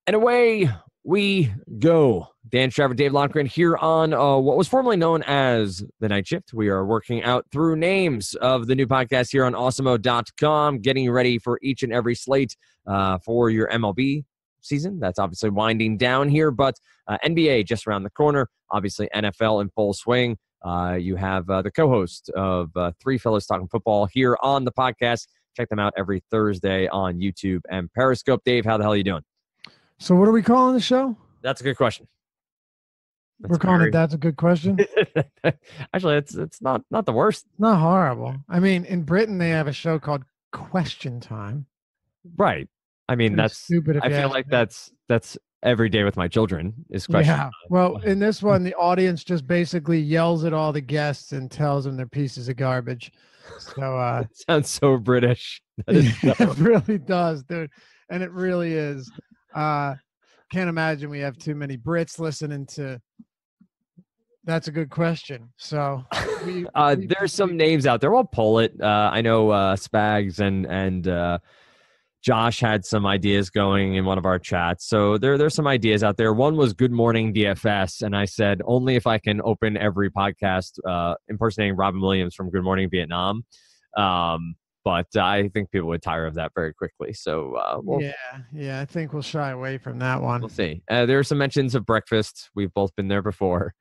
And away we go. Dan Strafford, Dave Loncran here on what was formerly known as The Night Shift. We are working out through names of the new podcast here on awesemo.com, getting you ready for each and every slate for your MLB season. That's obviously winding down here, but NBA just around the corner. Obviously, NFL in full swing. You have the co-host of Three Fellas Talking Football here on the podcast. Check them out every Thursday on YouTube and Periscope. Dave, how the hell are you doing? So what are we calling the show? That's a good question. We're calling it That's a Good Question? Actually, it's not the worst. Not horrible. I mean, in Britain, they have a show called Question Time. Right. I mean, that's stupid. I feel like that's every day with my children is question time. Well, in this one, the audience just basically yells at all the guests and tells them they're pieces of garbage. So it sounds so British. It really does, dude. And it really is. Can't imagine we have too many Brits listening to That's a Good Question. So there's some names out there. We'll pull it. I know Spags and Josh had some ideas going in one of our chats. So there's some ideas out there. One was Good Morning DFS. And I said, only if I can open every podcast impersonating Robin Williams from Good Morning Vietnam. But I think people would tire of that very quickly. So I think we'll shy away from that one. We'll see. There are some mentions of breakfast. We've both been there before.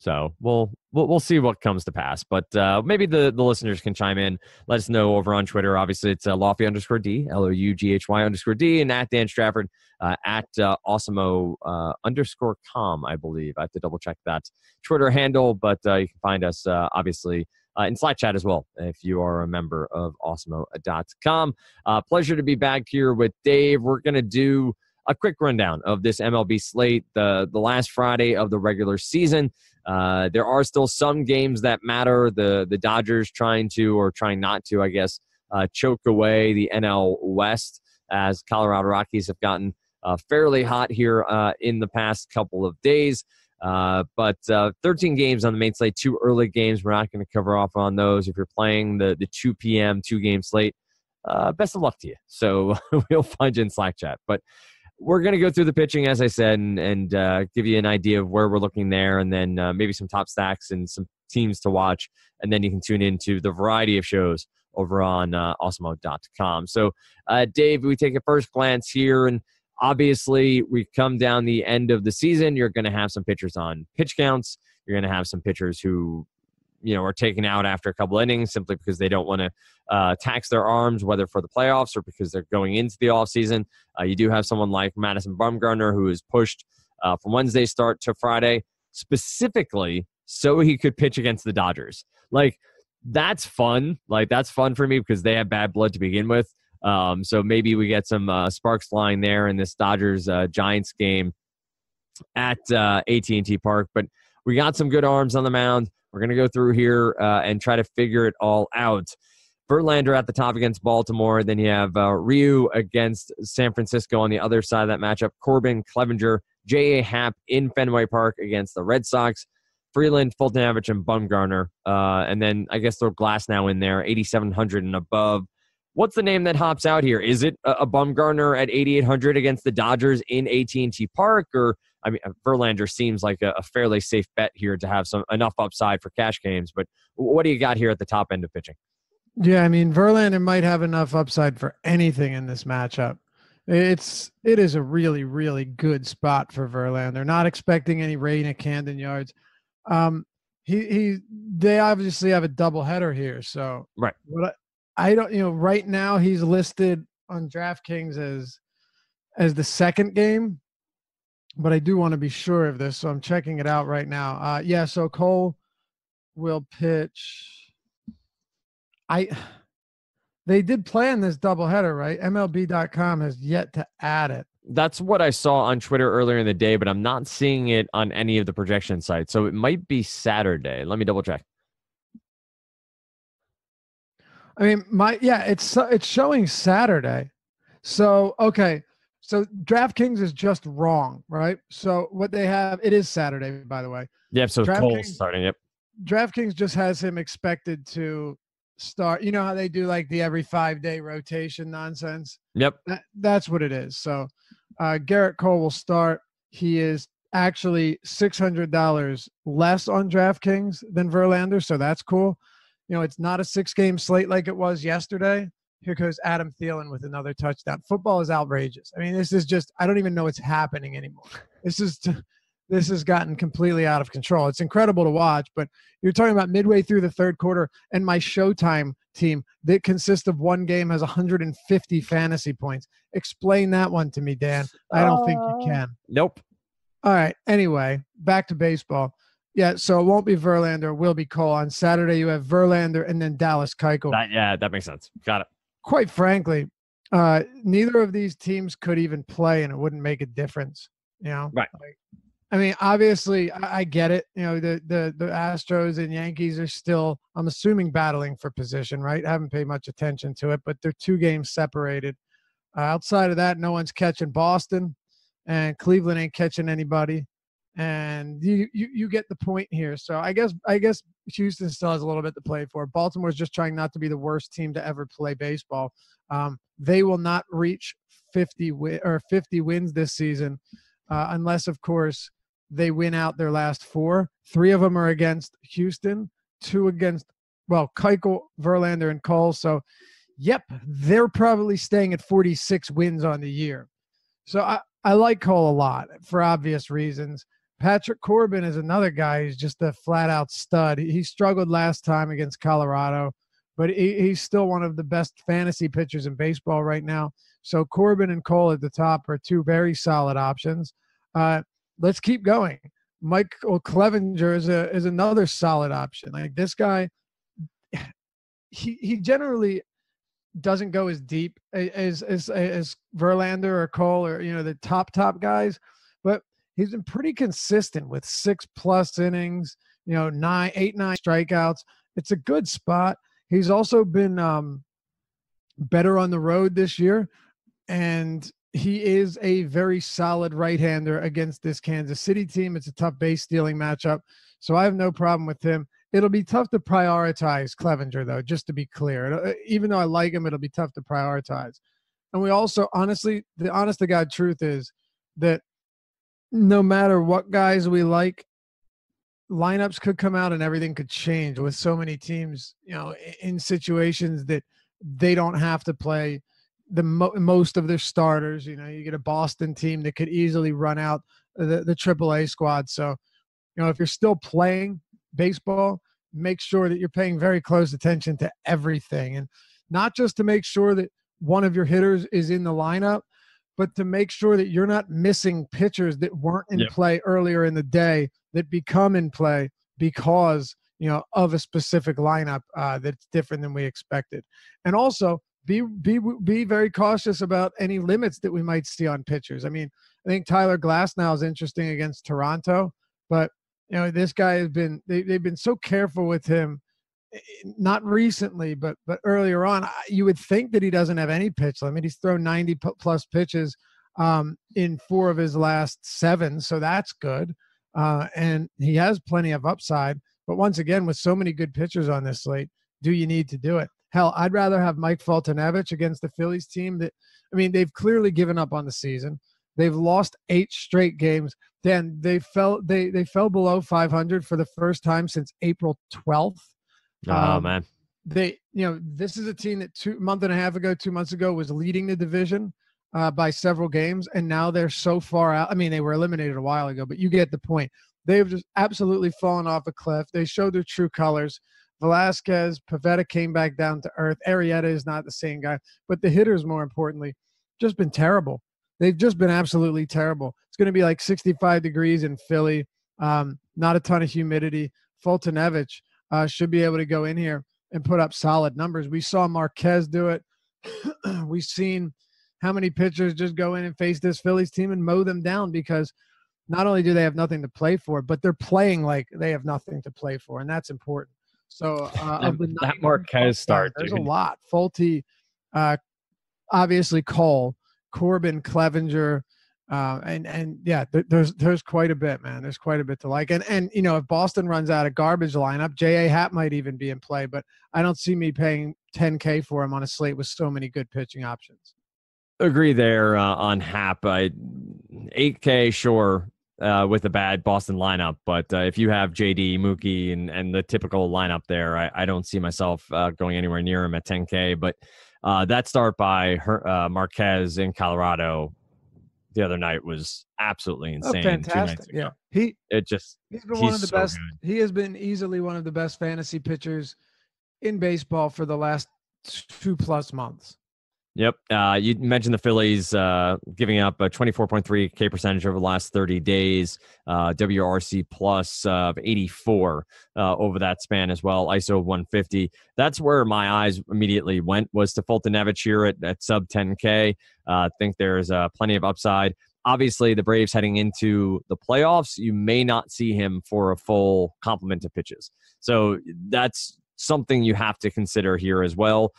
So we'll see what comes to pass. But maybe the listeners can chime in. Let us know over on Twitter. Obviously, it's Lofty_D, LOUGHY_D, and at Dan Strafford, at Awesemo_com, I believe. I have to double check that Twitter handle, but you can find us obviously in Slack chat as well, if you are a member of awesemo.com. Pleasure to be back here with Dave. We're going to do a quick rundown of this MLB slate, the last Friday of the regular season. There are still some games that matter. The Dodgers trying not to, I guess, choke away the NL West as Colorado Rockies have gotten fairly hot here in the past couple of days. But 13 games on the main slate, 2 early games. We're not going to cover off on those. If you're playing the 2 p.m. 2-game slate, best of luck to you. So we'll find you in Slack chat. But we're going to go through the pitching, as I said, and give you an idea of where we're looking there, and then maybe some top stacks and some teams to watch. And then you can tune into the variety of shows over on awesemo.com. So, Dave, we take a first glance here, and obviously, we come down the end of the season. You're going to have some pitchers on pitch counts. You're going to have some pitchers who, are taken out after a couple innings simply because they don't want to tax their arms, whether for the playoffs or because they're going into the offseason. You do have someone like Madison Bumgarner who is pushed from Wednesday start to Friday, specifically so he could pitch against the Dodgers. That's fun. That's fun for me because they have bad blood to begin with. So maybe we get some sparks flying there in this Dodgers-Giants game at AT&T Park. But we got some good arms on the mound. We're going to go through here and try to figure it all out. Verlander at the top against Baltimore. Then you have Ryu against San Francisco on the other side of that matchup. Corbin, Clevenger, J.A. Happ in Fenway Park against the Red Sox. Freeland, Fulton-Avich, and Bumgarner. And then I guess throw Glasnow in there, 8,700 and above. What's the name that hops out here? Is it a Bumgarner at 8,800 against the Dodgers in AT&T Park? Or, I mean, Verlander seems like a fairly safe bet here to have enough upside for cash games. But what do you got here at the top end of pitching? Yeah, I mean, Verlander might have enough upside for anything in this matchup. It is a really, really good spot for Verlander. Not expecting any rain at Camden Yards. They obviously have a doubleheader here. So right. I don't, right now he's listed on DraftKings as the second game, but I do want to be sure of this, so I'm checking it out right now. So Cole will pitch. They did plan this doubleheader, right? MLB.com has yet to add it. That's what I saw on Twitter earlier in the day, but I'm not seeing it on any of the projection sites, so it might be Saturday. Let me double check. I mean, it's showing Saturday. So, okay. So DraftKings is just wrong, right? So what they have, it is Saturday, by the way. Yep, so Cole's starting, yep. DraftKings just has him expected to start. You know how they do like the every 5-day rotation nonsense? Yep. That's what it is. So Garrett Cole will start. He is actually $600 less on DraftKings than Verlander, so that's cool. It's not a 6-game slate like it was yesterday. Here goes Adam Thielen with another touchdown. Football is outrageous. I mean, this is just, I don't even know what's happening anymore. This has gotten completely out of control. It's incredible to watch, but you're talking about midway through the third quarter, and my Showtime team that consists of one game has 150 fantasy points. Explain that one to me, Dan. I don't think you can. Nope. All right. Anyway, back to baseball. Yeah, so it won't be Verlander. It will be Cole. On Saturday, you have Verlander and then Dallas Keuchel. That makes sense. Got it. Quite frankly, neither of these teams could even play, and it wouldn't make a difference. Right. I mean, obviously, I get it. The Astros and Yankees are still, I'm assuming, battling for position, right? I haven't paid much attention to it, but they're 2 games separated. Outside of that, no one's catching Boston, and Cleveland ain't catching anybody. And you get the point here. So I guess Houston still has a little bit to play for. Baltimore's just trying not to be the worst team to ever play baseball. They will not reach 50 wins this season unless, of course, they win out their last 4. 3 of them are against Houston, 2 against, Keuchel, Verlander, and Cole. So, yep, they're probably staying at 46 wins on the year. So I like Cole a lot for obvious reasons. Patrick Corbin is another guy who's just a flat-out stud. He struggled last time against Colorado, but he's still one of the best fantasy pitchers in baseball right now. So Corbin and Cole at the top are 2 very solid options. Let's keep going. Michael Clevinger is another solid option. Like this guy, he generally doesn't go as deep as Verlander or Cole or the top guys, but he's been pretty consistent with 6+ innings, 8, 9 strikeouts. It's a good spot. He's also been better on the road this year, and he is a very solid right-hander against this Kansas City team. It's a tough base stealing matchup, so I have no problem with him. It'll be tough to prioritize Clevinger, though, just to be clear. Even though I like him, it'll be tough to prioritize. And we also, honestly, the honest-to-God truth is that no matter what guys we like, lineups could come out and everything could change with so many teams, in situations that they don't have to play most of their starters. You get a Boston team that could easily run out the AAA squad. So, if you're still playing baseball, make sure that you're paying very close attention to everything, and not just to make sure that one of your hitters is in the lineup, but to make sure that you're not missing pitchers that weren't in play earlier in the day that become in play because, of a specific lineup that's different than we expected. And also be very cautious about any limits that we might see on pitchers. I mean, I think Tyler Glasnow is interesting against Toronto, but this guy has been, they've been so careful with him, not recently, but earlier on. You would think that he doesn't have any pitch limit. He's thrown 90+ pitches in 4 of his last 7. So that's good. And he has plenty of upside, but once again, with so many good pitchers on this slate, do you need to do it? Hell, I'd rather have Mike Foltynewicz against the Phillies team they've clearly given up on the season. They've lost 8 straight games. Then they fell below 500 for the first time since April 12th. Oh, man. This is a team that 2 months ago was leading the division by several games, and now they're so far out. I mean, they were eliminated a while ago, but you get the point. They've just absolutely fallen off a cliff. They showed their true colors. Velasquez, Pivetta came back down to earth. Arrieta is not the same guy, but the hitters, more importantly, just been terrible. They've just been absolutely terrible. It's going to be like 65 degrees in Philly, not a ton of humidity. Foltynewicz should be able to go in here and put up solid numbers. We saw Marquez do it. We've seen how many pitchers just go in and face this Phillies team and mow them down because not only do they have nothing to play for, but they're playing like they have nothing to play for, and that's important. So that Marquez start, there's dude. a lot. Folty, obviously Cole, Corbin, Clevinger, and yeah, there's quite a bit, man. There's quite a bit to like. And if Boston runs out a garbage lineup, J.A. Happ might even be in play, but I don't see me paying $10K for him on a slate with so many good pitching options. Agree there on Happ. 8K, sure, with a bad Boston lineup. But if you have JD, Mookie, and the typical lineup there, I don't see myself going anywhere near him at 10K. But that start by Marquez in Colorado the other night was absolutely Oh, insane. 2 nights fantastic. ago. Yeah. He's been one He's of the so best. good. He has been easily one of the best fantasy pitchers in baseball for the last 2+ months. Yep. You mentioned the Phillies giving up a 24.3 K percentage over the last 30 days, WRC plus of 84 over that span as well, ISO 150. That's where my eyes immediately went, was to Fultonevich here at sub 10K. I think there's plenty of upside. Obviously, the Braves heading into the playoffs, you may not see him for a full complement of pitches. So that's something you have to consider here as well.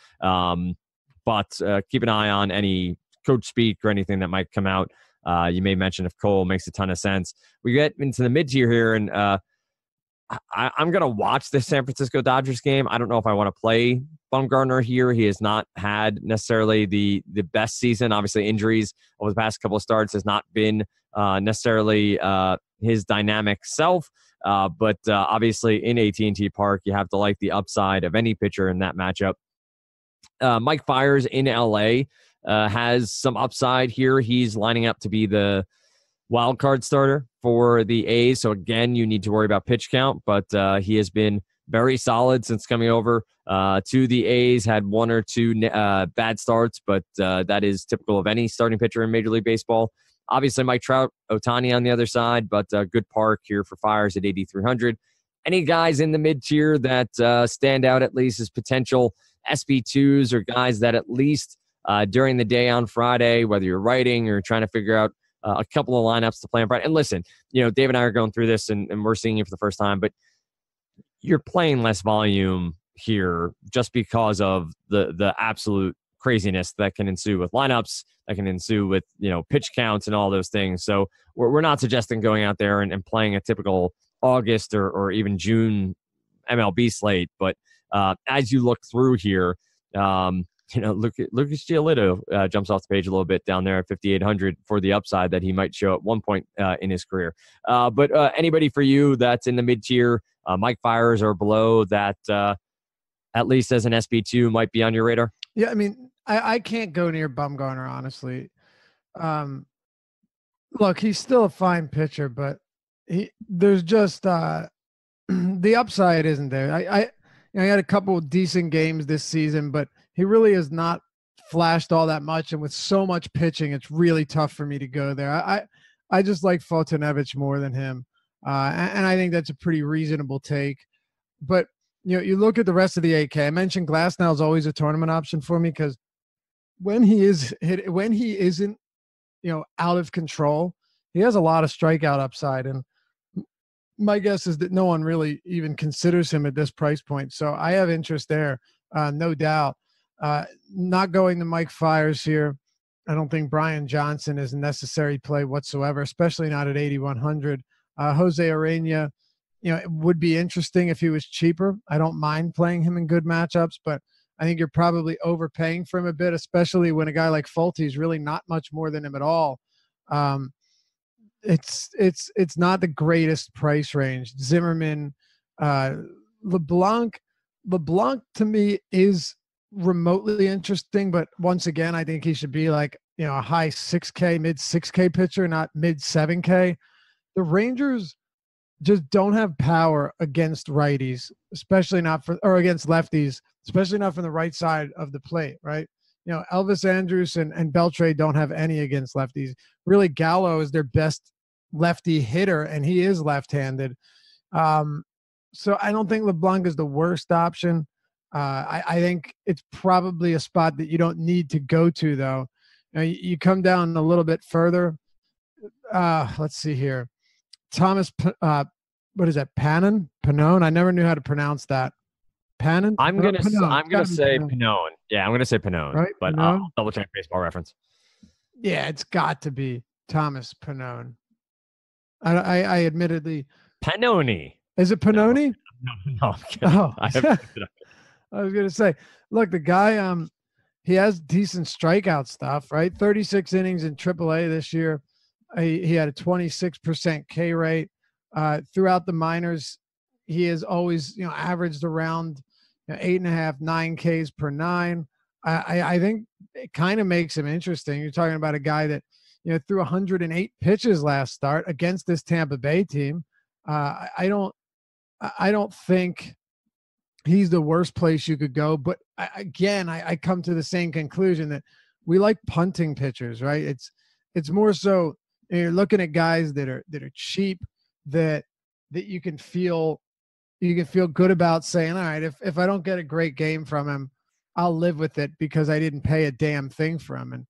But keep an eye on any coach speak or anything that might come out. You may mention if Cole makes a ton of sense. We get into the mid-tier here, and I'm going to watch the San Francisco Dodgers game. I don't know if I want to play Bumgarner here. He has not had necessarily the best season. Obviously, injuries over the past couple of starts has not been necessarily his dynamic self. But obviously, in AT&T Park, you have to like the upside of any pitcher in that matchup. Mike Fiers in LA has some upside here. He's lining up to be the wild card starter for the A's. So again, you need to worry about pitch count, but he has been very solid since coming over to the A's. Had one or two bad starts, but that is typical of any starting pitcher in Major League Baseball. Obviously, Mike Trout, Ohtani on the other side, but good park here for Fiers at 8,300. Any guys in the mid-tier that stand out at least as potential SB2s or guys that at least during the day on Friday, whether you're writing or trying to figure out a couple of lineups to play on Friday. And listen, Dave and I are going through this and we're seeing it for the first time, but you're playing less volume here just because of the absolute craziness that can ensue with lineups, that can ensue with, pitch counts and all those things. So we're not suggesting going out there and playing a typical August or even June MLB slate. But as you look through here, Lucas Giolito jumps off the page a little bit down there at 5,800 for the upside that he might show at one point in his career. But anybody for you that's in the mid-tier, Mike Fiers or below that at least as an SB2 might be on your radar? Yeah, I mean, I can't go near Bumgarner, honestly. Look, he's still a fine pitcher, but there's just the upside isn't there. I had a couple of decent games this season, but he really has not flashed all that much. And with so much pitching, it's really tough for me to go there. I just like Fultonevich more than him. And I think that's a pretty reasonable take. But, you look at the rest of the 8K. I mentioned Glasnow is always a tournament option for me because when he isn't, out of control, he has a lot of strikeout upside. And my guess is that no one really even considers him at this price point. So I have interest there, no doubt. Not going to Mike Fiers here. I don't think Brian Johnson is a necessary play whatsoever, especially not at 8,100. Jose Urena, it would be interesting if he was cheaper. I don't mind playing him in good matchups, but I think you're probably overpaying for him a bit, especially when a guy like Fulte is really not much more than him at all. It's not the greatest price range. Zimmerman, LeBlanc to me is remotely interesting, but once again, I think he should be like, a high 6K, mid 6K pitcher, not mid 7K. The Rangers just don't have power against righties, or against lefties, especially not from the right side of the plate, right? Elvis Andrus and Beltre don't have any against lefties. Really, Gallo is their best lefty hitter, and he is left-handed. So I don't think LeBlanc is the worst option. I think it's probably a spot that you don't need to go to, though. You come down a little bit further. Let's see here. Thomas, what is that? Pannone? I never knew how to pronounce that. Pannone? I'm gonna say Pannone. Yeah, I'm gonna say Pannone. Right? But Pannone? I'll double check Baseball Reference. Yeah, it's got to be Thomas Pannone. I admittedly. Pannone. Is it Pannone? No, I'm kidding. Oh, I was gonna say, look, the guy, he has decent strikeout stuff, right? 36 innings in AAA this year. He had a 26% K rate. Throughout the minors, he has always, averaged around 8.5, 9 Ks per nine. I think it kind of makes him interesting. You're talking about a guy that, threw 108 pitches last start against this Tampa Bay team. I don't think he's the worst place you could go. But I come to the same conclusion that we like punting pitchers, right? It's more so you're looking at guys that are cheap, that you can feel good about saying, all right, if I don't get a great game from him, I'll live with it because I didn't pay a damn thing for him. And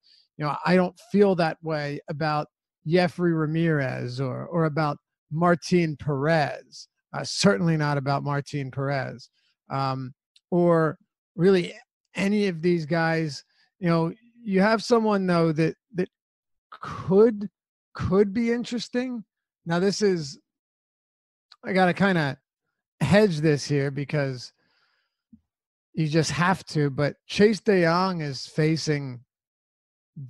I don't feel that way about Jeffrey Ramirez or about Martin Perez. Certainly not about Martin Perez, or really any of these guys. You have someone though that could be interesting. Now I got to kind of hedge this here because you just have to, but Chase DeYoung is facing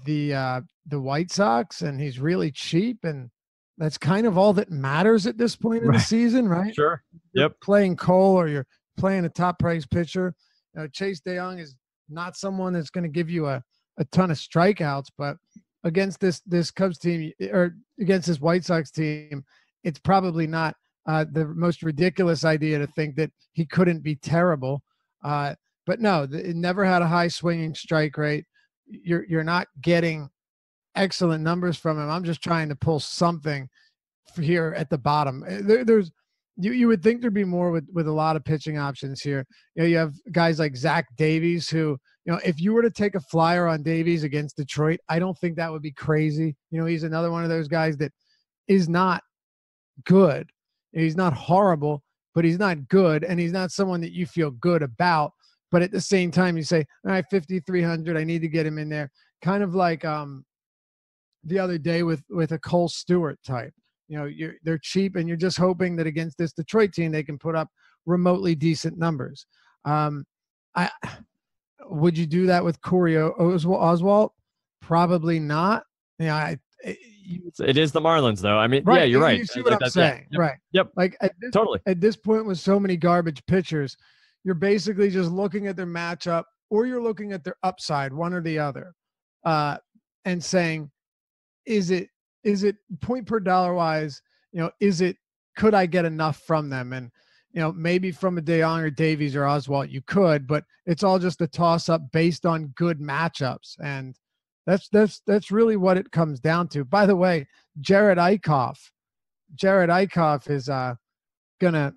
the White Sox, and he's really cheap, and that's kind of all that matters at this point in the season, right? Sure. Yep. Playing Cole or you're playing a top price pitcher. Chase DeYoung is not someone that's going to give you a ton of strikeouts, but against this Cubs team or against this White Sox team, it's probably not the most ridiculous idea to think that he couldn't be terrible. But no, it never had a high swinging strike rate. You're not getting excellent numbers from him. I'm just trying to pull something here at the bottom. You would think there'd be more with a lot of pitching options here. You have guys like Zach Davies who, if you were to take a flyer on Davies against Detroit, I don't think that would be crazy. He's another one of those guys that is not good. He's not horrible, but he's not good, and he's not someone that you feel good about. But at the same time, you say, all right, 5,300, I need to get him in there. Kind of like the other day with a Cole Stewart type. They're cheap, and you're just hoping that against this Detroit team they can put up remotely decent numbers. Would you do that with Corey Oswalt? Probably not. It is the Marlins, though. I mean, right. Yeah, you're right. You see what I'm saying, Yep. Right? Yep. Like Totally. At this point, with so many garbage pitchers, you're basically just looking at their matchup, or you're looking at their upside, one or the other, and saying, is it point per dollar wise? Could I get enough from them? And maybe from a DeYoung or Davies or Oswalt, you could, but it's all just a toss up based on good matchups, and that's really what it comes down to. By the way, Jared Eichhoff is gonna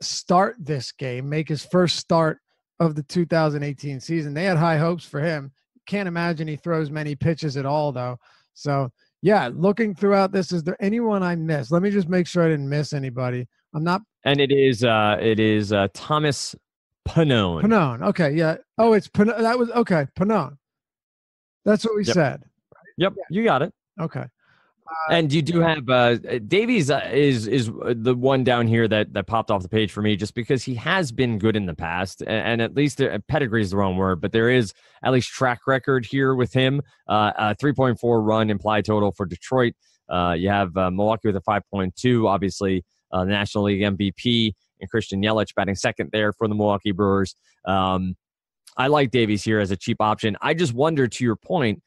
start this game, make his first start of the 2018 season. They had high hopes for him. Can't imagine he throws many pitches at all, though. So yeah, looking throughout this, is there anyone I missed? Let me just make sure I didn't miss anybody. I'm not. And it is Thomas Pannone. Pannone. Okay, yeah. Oh, it's Pannone. That was okay. Pannone. That's what we said. Yep, you got it. Okay. And you do have Davies is the one down here that popped off the page for me, just because he has been good in the past, and at least pedigree is the wrong word, but there is at least track record here with him. A 3.4 run implied total for Detroit. You have Milwaukee with a 5.2, obviously the National League MVP, and Christian Yelich batting second there for the Milwaukee Brewers. I like Davies here as a cheap option. I just wonder, to your point,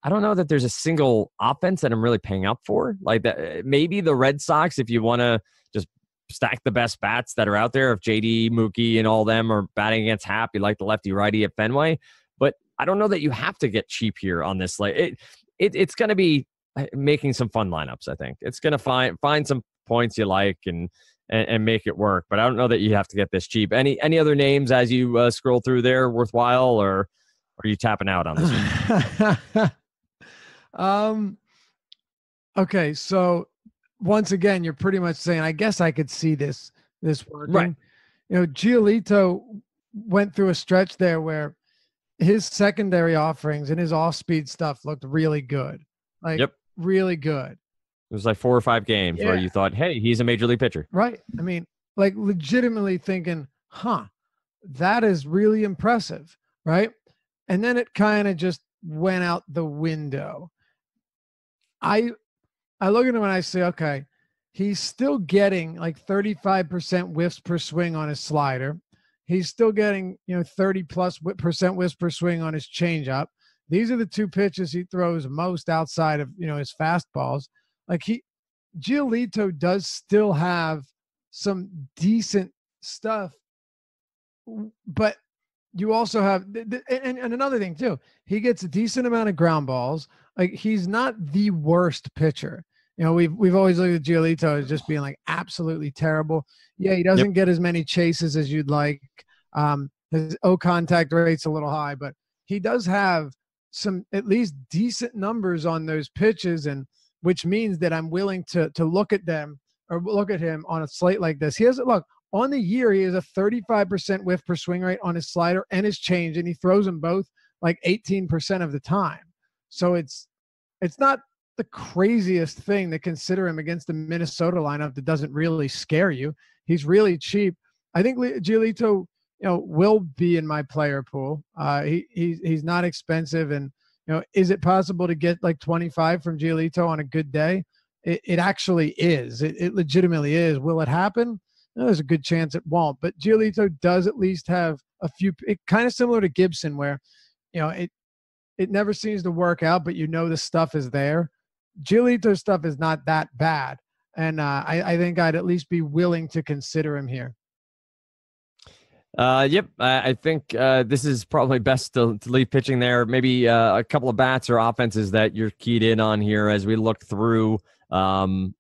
I don't know that there's a single offense that I'm really paying up for. Like that, maybe the Red Sox, if you want to just stack the best bats that are out there, if JD, Mookie, and all them are batting against Happ, you like the lefty-righty at Fenway. But I don't know that you have to get cheap here on this. Like it's going to be making some fun lineups. I think it's going to find some points you like and make it work. But I don't know that you have to get this cheap. Any other names as you scroll through there worthwhile, or are you tapping out on this one? Okay, so once again, you're pretty much saying, I guess I could see this working. Right. Giolito went through a stretch there where his secondary offerings and his off-speed stuff looked really good. Really good. It was like 4 or 5 games where you thought, hey, he's a major league pitcher. Right. I mean, like legitimately thinking, that is really impressive. Right. And then it kind of just went out the window. I look at him and I say, okay, he's still getting like 35% whiffs per swing on his slider. He's still getting, 30+% whiffs per swing on his changeup. These are the two pitches he throws most outside of, his fastballs. Like Giolito does still have some decent stuff, but you also have, and another thing too, he gets a decent amount of ground balls. Like he's not the worst pitcher. We've always looked at Giolito as just being like absolutely terrible. Yeah, he doesn't get as many chases as you'd like. His O contact rate's a little high, but he does have some at least decent numbers on those pitches, and which means that I'm willing to look at them or look at him on a slate like this. He has look on the year. He has a 35% whiff per swing rate on his slider and his change, and he throws them both like 18% of the time. So it's not the craziest thing to consider him against the Minnesota lineup that doesn't really scare you. He's really cheap. I think Giolito, will be in my player pool. He's not expensive, and is it possible to get like 25 from Giolito on a good day? It actually is. It legitimately is. Will it happen? There's a good chance it won't. But Giolito does at least have a few. Kind of similar to Gibson, where it never seems to work out, but the stuff is there. Giolito's stuff is not that bad, and I think I'd at least be willing to consider him here. Yep. I think this is probably best to leave pitching there. Maybe a couple of bats or offenses that you're keyed in on here as we look through. Can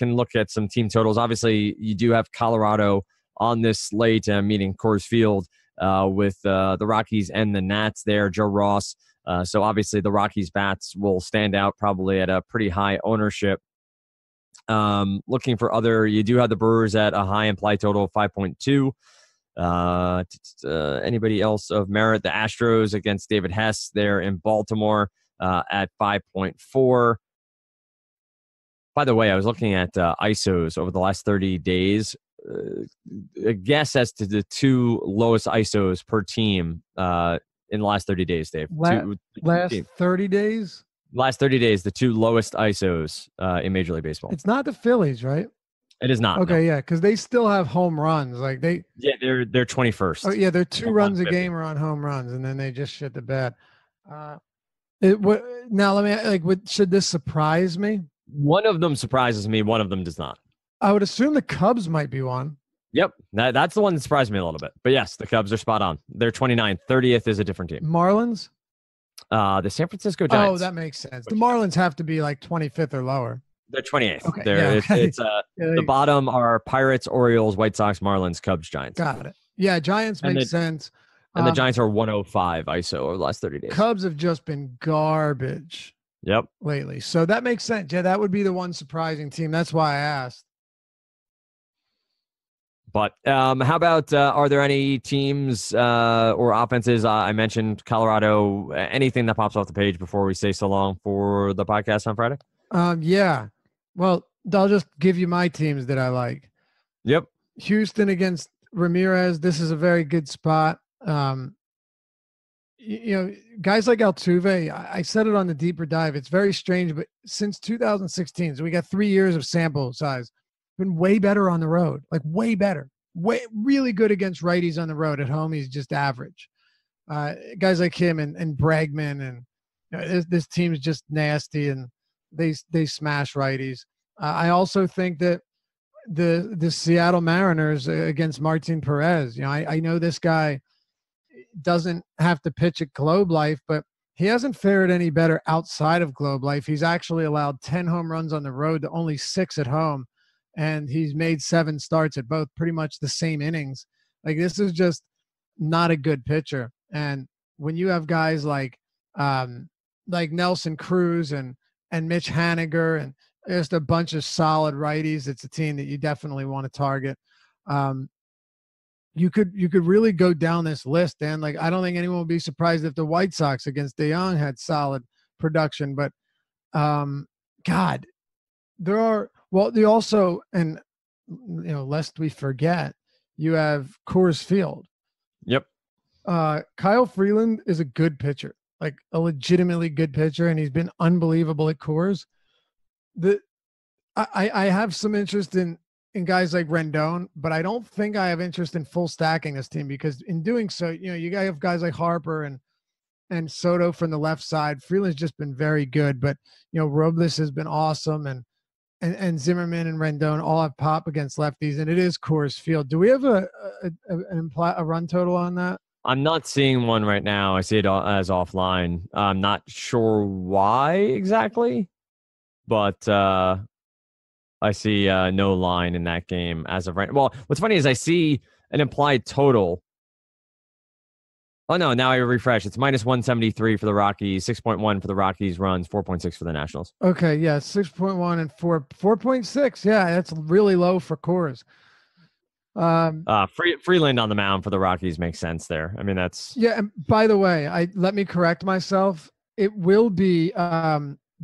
look at some team totals. Obviously, you do have Colorado on this slate, meeting Coors Field with the Rockies and the Nats there. Joe Ross. So obviously, the Rockies bats will stand out probably at a pretty high ownership. Looking for other, you do have the Brewers at a high implied total of 5.2. Anybody else of merit? The Astros against David Hess there in Baltimore at 5.4. By the way, I was looking at ISOs over the last 30 days. A guess as to the two lowest ISOs per team in the last 30 days, Dave. Last 30 days? Last 30 days, the two lowest ISOs in Major League Baseball. It's not the Phillies, right? It is not. Okay, no. yeah, because they still have home runs. Like they're 21st. Oh yeah, they're 2 runs a game are on home runs, and then they just shit the bed. Now let me should this surprise me? One of them surprises me. One of them does not. I would assume the Cubs might be one. Yep, that's the one that surprised me a little bit. But yes, the Cubs are spot on. They're 29th. 30th is a different team. Marlins? The San Francisco Giants. Oh, that makes sense. The Marlins have to be like 25th or lower. They're 28th. Okay, It's the bottom are Pirates, Orioles, White Sox, Marlins, Cubs, Giants. Got it. Yeah, Giants make sense. And the Giants are 105 ISO over the last 30 days. Cubs have just been garbage. Yep. Lately. So that makes sense. Yeah, that would be the one surprising team. That's why I asked. But how about, are there any teams or offenses? I mentioned Colorado. Anything that pops off the page before we say so long for the podcast on Friday? Yeah. Well, I'll just give you my teams that I like. Yep. Houston against Ramirez. This is a very good spot. Guys like Altuve, I said it on the deeper dive. It's very strange, but since 2016, so we got 3 years of sample size, been way better on the road, like way better, really good against righties on the road. At home, he's just average. Guys like him and Bregman, and this team's just nasty, and they smash righties. I also think that the Seattle Mariners against Martin Perez, I know this guy doesn't have to pitch at Globe Life, but he hasn't fared any better outside of Globe Life. He's actually allowed 10 home runs on the road to only 6 at home, and he's made 7 starts at both pretty much the same innings. Like, this is just not a good pitcher. And when you have guys like Nelson Cruz and Mitch Haniger and just a bunch of solid righties, it's a team that you definitely want to target. You could really go down this list, Dan. Like, I don't think anyone would be surprised if the White Sox against DeYoung had solid production, but God, they also, and lest we forget, you have Coors Field. Yep. Kyle Freeland is a good pitcher, like a legitimately good pitcher, and he's been unbelievable at Coors. the I have some interest in guys like Rendon, but I don't think I have interest in full stacking this team, because in doing so, you have guys like Harper and Soto from the left side. Freeland's just been very good, but Robles has been awesome, and Zimmerman and Rendon all have pop against lefties, and it is Coors Field. Do we have a run total on that? I'm not seeing one right now. I see it as offline. I'm not sure why exactly, but I see no line in that game as of right. Well, what's funny is I see an implied total. Oh, no, now I refresh. It's minus 173 for the Rockies, 6.1 for the Rockies runs, 4.6 for the Nationals. Okay, yeah, 6.1 and 4.6. Yeah, that's really low for Coors. Freeland on the mound for the Rockies makes sense there. I mean, that's... Yeah, and by the way, let me correct myself. It will be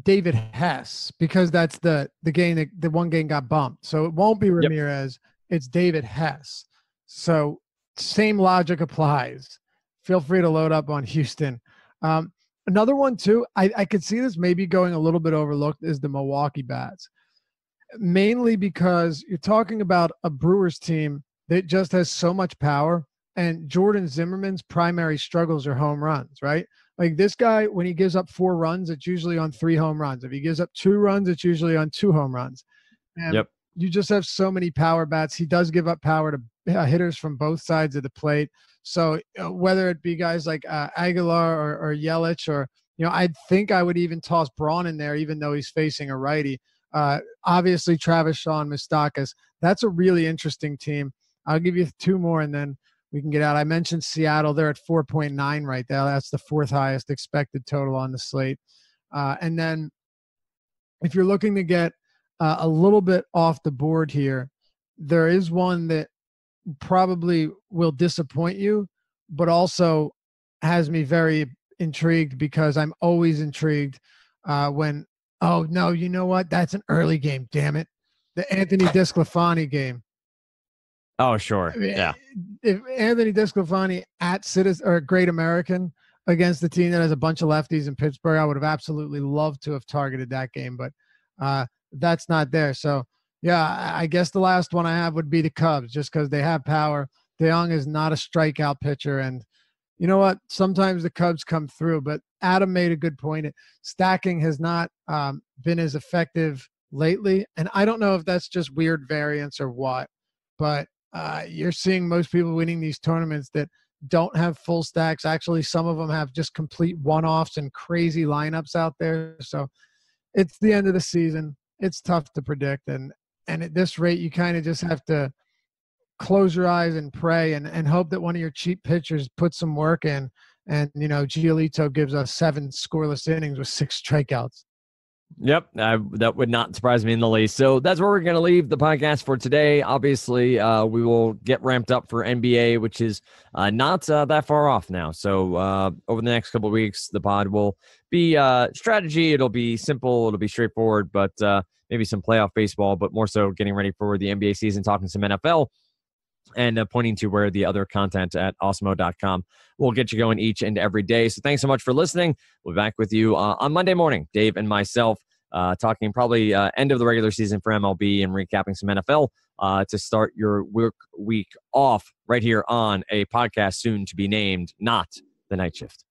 David Hess, because that's the game the one game got bumped. So it won't be Ramirez. Yep. It's David Hess. So same logic applies. Feel free to load up on Houston. Another one too, I could see this maybe going a little bit overlooked, is the Milwaukee Bats. Mainly because you're talking about a Brewers team that just has so much power, and Jordan Zimmerman's primary struggles are home runs, right? Like this guy, when he gives up 4 runs, it's usually on 3 home runs. If he gives up 2 runs, it's usually on 2 home runs. And you just have so many power bats. He does give up power to hitters from both sides of the plate. So whether it be guys like Aguilar or Yelich, or, I think I would even toss Braun in there, even though he's facing a righty. Obviously, Travis Shaw and Moustakas. That's a really interesting team. I'll give you 2 more, and then we can get out. I mentioned Seattle. They're at 4.9 right now. That's the 4th highest expected total on the slate. And then if you're looking to get a little bit off the board here, there is one that probably will disappoint you, but also has me very intrigued, because I'm always intrigued when, oh, no, you know what? That's an early game, damn it. The Anthony DeSclafani game. Oh, sure. I mean, yeah. If Anthony DeSclafani at Citizen or Great American against the team that has a bunch of lefties in Pittsburgh, I would have absolutely loved to have targeted that game, but that's not there. So, yeah, I guess the last one I have would be the Cubs, just because they have power. DeYoung is not a strikeout pitcher, and you know what? Sometimes the Cubs come through, but Adam made a good point. Stacking has not been as effective lately, and I don't know if that's just weird variance or what, but you're seeing most people winning these tournaments that don't have full stacks. Actually, some of them have just complete one-offs and crazy lineups out there. So it's the end of the season. It's tough to predict, and at this rate, you kind of just have to close your eyes and pray and hope that one of your cheap pitchers puts some work in. And, Giolito gives us 7 scoreless innings with 6 strikeouts. Yep, that would not surprise me in the least. So that's where we're going to leave the podcast for today. Obviously, we will get ramped up for NBA, which is not that far off now. So over the next couple of weeks, the pod will be strategy. It'll be simple. It'll be straightforward, but maybe some playoff baseball, but more so getting ready for the NBA season, talking some NFL, and pointing to where the other content at awesemo.com will get you going each and every day. So thanks so much for listening. We'll be back with you on Monday morning, Dave and myself, talking probably end of the regular season for MLB and recapping some NFL to start your work week off right here on a podcast soon to be named Not the Night Shift.